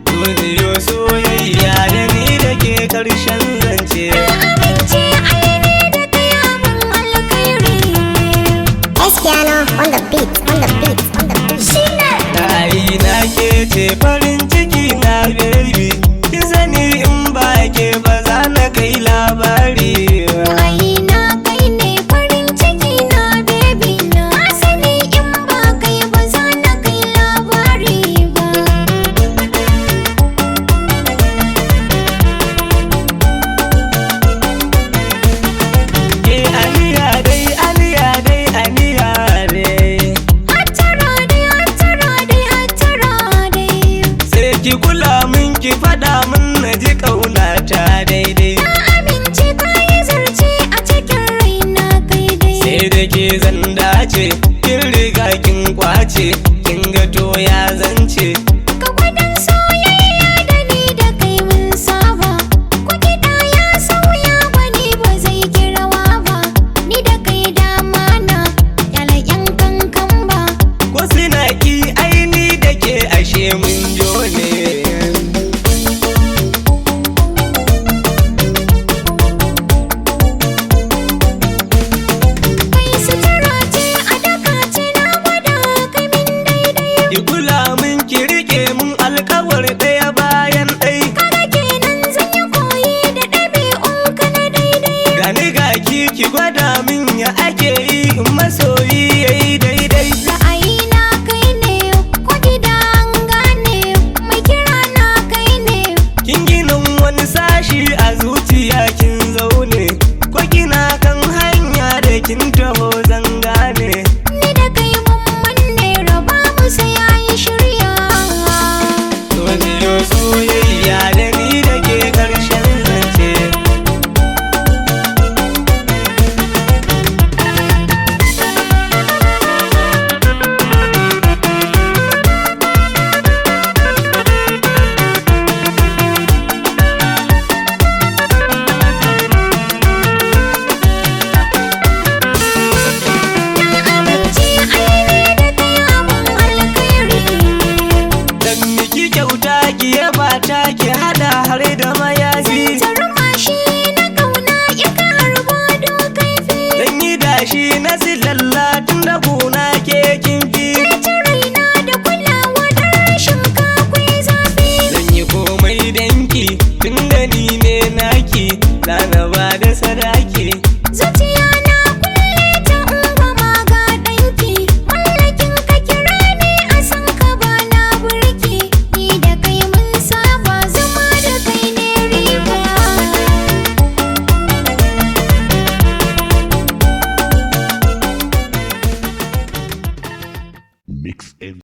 Duniyo soyayya da ni da ke ƙarshen zance. Amince aini da kai abin alkhairi. Espiano on the beat, on the beat, on the beat. AYINA ke ce farin ciki na baby. Ki sani in ba ke ba za na kai labari ba. AYINA kai ne farin ciki na baby na. Sani in ba kai ba za na kai labari ba. Ke aniya dai, aniya dai, aniya dai. Hattara dai, hattara dai, hattara dai. Sai ki kula min ki faɗa min na ji ƙaunata daidai. Na amince ka yi zarce a cikin raina kai dai. Sai da ke zan dace, kin riga kin kwace, kin ga to ya zance. Ka gwadon soyayya da ni da kai mun saba. Ko kiɗa ya sauya wani ba zai ki rawa ba. Ni da kai dama na yala yan kankan ba. Ko suna ki aini da ke ashe mun jo ne. Kai sutura ce a daka ce na gwada kai min daidai. Ki kula min ki rike min alkawar ɗaya bayan ɗai. Kaga kenan zan yi koyi da ɗabi'unka na daidai. Gani ga ki gwada min ya ake yi in masoyi yayi daidai. Ra'ayina kai ne, ko gida an gane, mai kira na kai ne. Kin ginin wani sashi a zuciya kin zaune. Ko kina kan hanya da kin taho zan gane. Ni da kai mun manne raba mu sai yayi shirya. Duniyo soyayya da ni da ke ƙarshen zance. Na amince aini da kai abin alkhairi. Dan miki kyauta ki yaba ta ki hada har da mayafi. Tarmashi na kauna ya ka harba kaifi. Dan yi dashi na silalla tun da kuna ke kin fi. Ceci raina da kulawa da rashin kakwai zafi. Zan yi komai danki tun da ni ne naki. Zana ba da sadaki. Zuciya na kulle ta ungama ga ɗanki. Mallakin ka kira ni a san ka ba na burki. Ni da kai mun saba zama da kai ne riba. Mix